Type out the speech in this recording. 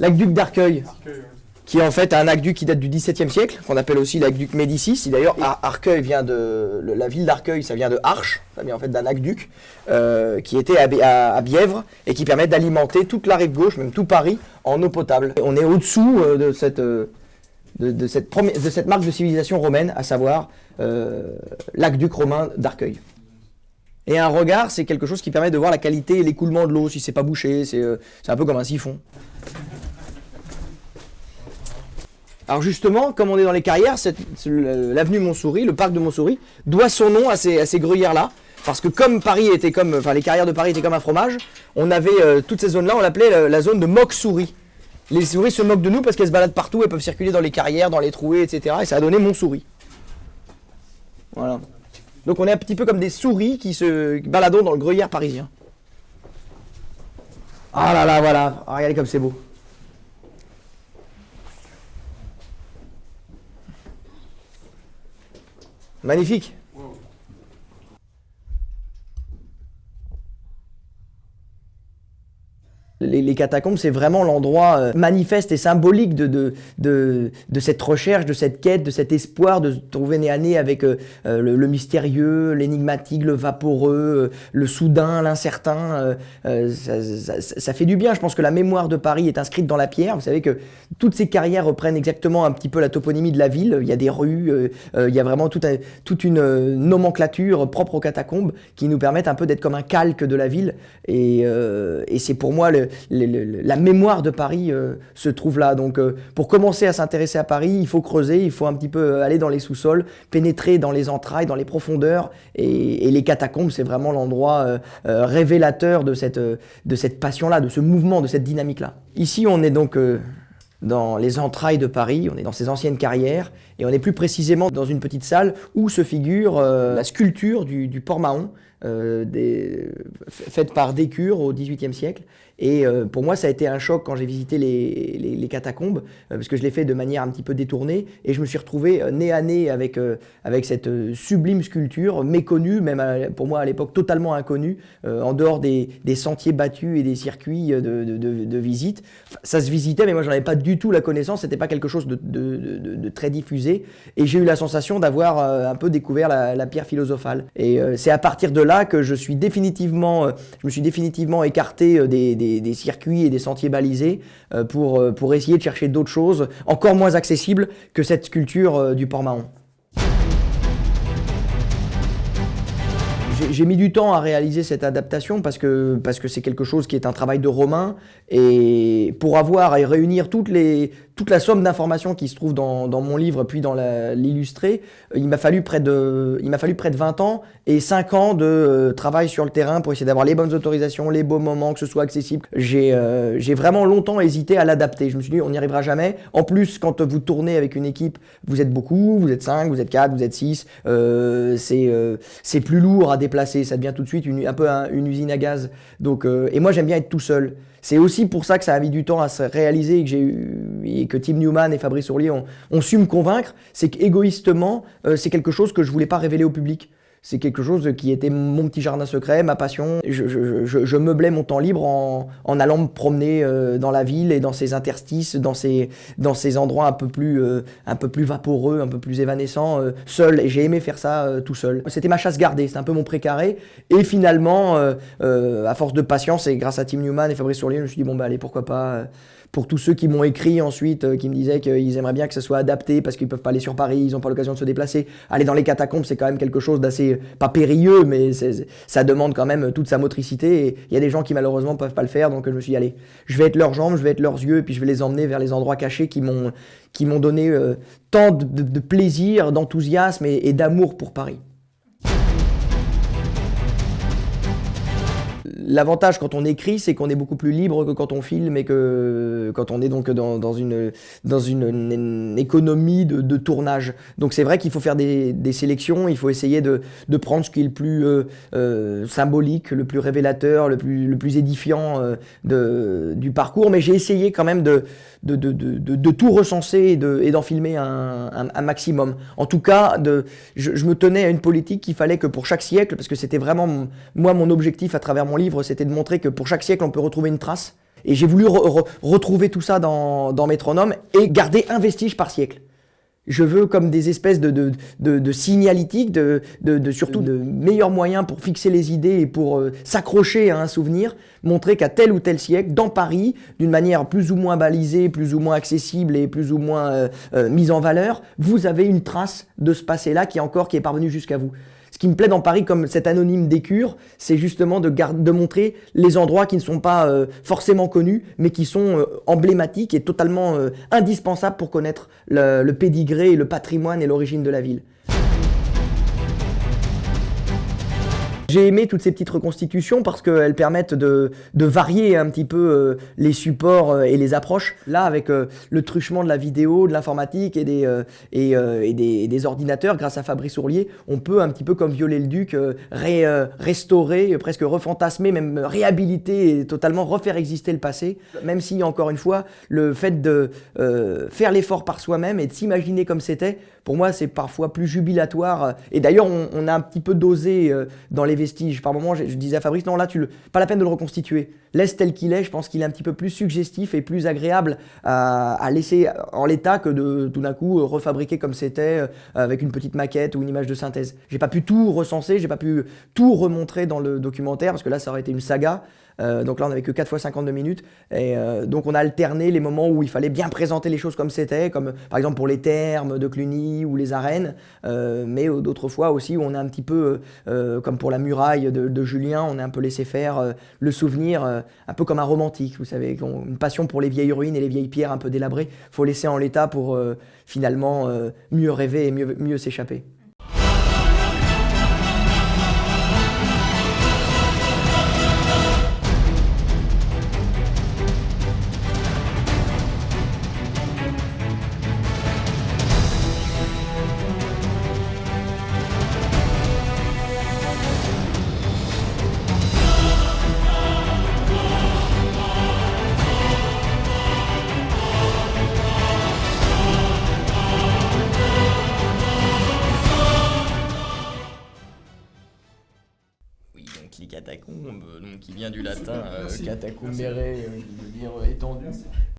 L'aqueduc d'Arcueil, qui est en fait un aqueduc qui date du XVIIe siècle, qu'on appelle aussi l'aqueduc Médicis. D'ailleurs, Arcueil vient la ville d'Arcueil, ça vient de Arche, ça vient en fait d'un aqueduc qui était à Bièvre et qui permet d'alimenter toute la rive gauche, même tout Paris, en eau potable. On est au-dessous de cette marque de civilisation romaine, à savoir l'aqueduc romain d'Arcueil. Et un regard, c'est quelque chose qui permet de voir la qualité et l'écoulement de l'eau, si c'est pas bouché, c'est un peu comme un siphon. Alors justement, comme on est dans les carrières, l'avenue Montsouris, le parc de Montsouris, doit son nom à ces gruyères-là. Parce que comme les carrières de Paris étaient comme un fromage, on avait toutes ces zones-là, on l'appelait la zone de moque-souris. Les souris se moquent de nous parce qu'elles se baladent partout, elles peuvent circuler dans les carrières, dans les trouées, etc. Et ça a donné Montsouris. Voilà. Donc on est un petit peu comme des souris qui se baladent dans le gruyère parisien. Ah là là, voilà. Ah, regardez comme c'est beau. Magnifique. Les catacombes, c'est vraiment l'endroit manifeste et symbolique de cette recherche, de cette quête, de cet espoir de se trouver nez à nez avec le mystérieux, l'énigmatique, le vaporeux, le soudain, l'incertain. Ça fait du bien. Je pense que la mémoire de Paris est inscrite dans la pierre. Vous savez que toutes ces carrières reprennent exactement un petit peu la toponymie de la ville. Il y a des rues, il y a vraiment toute une nomenclature propre aux catacombes qui nous permettent un peu d'être comme un calque de la ville. Et c'est pour moi la mémoire de Paris se trouve là. Donc pour commencer à s'intéresser à Paris, il faut creuser, il faut un petit peu aller dans les sous-sols, pénétrer dans les entrailles, dans les profondeurs. Et les catacombes, c'est vraiment l'endroit révélateur de cette passion-là, de ce mouvement, de cette dynamique-là. Ici, on est donc dans les entrailles de Paris, on est dans ces anciennes carrières, et on est plus précisément dans une petite salle où se figure la sculpture du Port-Mahon, faite par Décure au XVIIIe siècle. Et pour moi, ça a été un choc quand j'ai visité les catacombes, parce que je l'ai fait de manière un petit peu détournée, et je me suis retrouvé nez à nez avec cette sublime sculpture, méconnue, même pour moi à l'époque totalement inconnue, en dehors des sentiers battus et des circuits de visite. Ça se visitait, mais moi j'en avais pas du tout la connaissance, c'était pas quelque chose de très diffusé, et j'ai eu la sensation d'avoir un peu découvert la pierre philosophale. Et c'est à partir de là que je me suis définitivement écarté des circuits et des sentiers balisés pour essayer de chercher d'autres choses encore moins accessibles que cette sculpture du Port-Mahon. J'ai mis du temps à réaliser cette adaptation parce que c'est quelque chose qui est un travail de romain, et pour avoir et réunir toute la somme d'informations qui se trouve dans mon livre puis dans l'illustré, il m'a fallu près de 20 ans et 5 ans de travail sur le terrain pour essayer d'avoir les bonnes autorisations, les beaux moments, que ce soit accessible. J'ai vraiment longtemps hésité à l'adapter. Je me suis dit on n'y arrivera jamais. En plus, quand vous tournez avec une équipe, vous êtes beaucoup, vous êtes 5, vous êtes 4, vous êtes 6, c'est plus lourd à déplacer, ça devient tout de suite un peu une usine à gaz. Donc, et moi j'aime bien être tout seul. C'est aussi pour ça que ça a mis du temps à se réaliser et que Tim Newman et Fabrice Ourlier ont su me convaincre. C'est qu'égoïstement, c'est quelque chose que je voulais pas révéler au public. C'est quelque chose qui était mon petit jardin secret, ma passion. Je meublais mon temps libre en allant me promener dans la ville et dans ses interstices, dans ces endroits un peu plus vaporeux, un peu plus évanescents, seul. Et j'ai aimé faire ça tout seul. C'était ma chasse gardée, c'était un peu mon précaré. Et finalement, à force de patience et grâce à Tim Newman et Fabrice Ourlier, je me suis dit bon bah allez, pourquoi pas. Pour tous ceux qui m'ont écrit ensuite, qui me disaient qu'ils aimeraient bien que ça soit adapté parce qu'ils peuvent pas aller sur Paris, ils n'ont pas l'occasion de se déplacer. Aller dans les catacombes, c'est quand même quelque chose d'assez, pas périlleux, mais ça demande quand même toute sa motricité. Et il y a des gens qui malheureusement peuvent pas le faire, donc je me suis dit, allez, je vais être leurs jambes, je vais être leurs yeux, et puis je vais les emmener vers les endroits cachés qui m'ont donné tant de plaisir, d'enthousiasme et d'amour pour Paris. L'avantage quand on écrit, c'est qu'on est beaucoup plus libre que quand on filme et que quand on est donc dans une économie de tournage. Donc c'est vrai qu'il faut faire des sélections, il faut essayer de prendre ce qui est le plus symbolique, le plus révélateur, le plus édifiant du parcours. Mais j'ai essayé quand même de tout recenser et d'en filmer un maximum. En tout cas, je me tenais à une politique qu'il fallait que pour chaque siècle, parce que c'était vraiment moi mon objectif à travers mon livre, c'était de montrer que pour chaque siècle on peut retrouver une trace Et j'ai voulu retrouver tout ça dans Métronome et garder un vestige par siècle. Je veux comme des espèces de signalétiques, surtout de meilleurs moyens pour fixer les idées et pour s'accrocher à un souvenir, montrer qu'à tel ou tel siècle, dans Paris, d'une manière plus ou moins balisée, plus ou moins accessible et plus ou moins mise en valeur, vous avez une trace de ce passé-là qui est parvenu jusqu'à vous. Ce qui me plaît dans Paris comme cet anonyme d'écure, c'est justement de montrer les endroits qui ne sont pas forcément connus, mais qui sont emblématiques et totalement indispensables pour connaître le pédigré, le patrimoine et l'origine de la ville. J'ai aimé toutes ces petites reconstitutions parce qu'elles permettent de varier un petit peu les supports et les approches. Là, avec le truchement de la vidéo, de l'informatique et des ordinateurs, grâce à Fabrice Ourlier, on peut un petit peu comme Viollet-le-Duc restaurer, presque refantasmer, même réhabiliter et totalement refaire exister le passé. Même si, encore une fois, le fait de faire l'effort par soi-même et de s'imaginer comme c'était, pour moi, c'est parfois plus jubilatoire. Et d'ailleurs, on a un petit peu dosé dans les vestiges. Par moments, je disais à Fabrice, non, là, pas la peine de le reconstituer. Laisse tel qu'il est, je pense qu'il est un petit peu plus suggestif et plus agréable à laisser en l'état que de tout d'un coup refabriquer comme c'était avec une petite maquette ou une image de synthèse. J'ai pas pu tout recenser, j'ai pas pu tout remontrer dans le documentaire parce que là, ça aurait été une saga. Donc là, on n'avait que 4 fois 52 minutes. Et donc, on a alterné les moments où il fallait bien présenter les choses comme c'était, comme par exemple pour les thermes de Cluny ou les arènes. Mais d'autres fois aussi où on est un petit peu, comme pour la muraille de Julien, on est un peu laissé faire le souvenir, un peu comme un romantique, vous savez, une passion pour les vieilles ruines et les vieilles pierres un peu délabrées. Il faut laisser en l'état pour finalement mieux rêver et mieux s'échapper. Les catacombes, donc qui vient du latin catacumbere, qui veut dire étendu.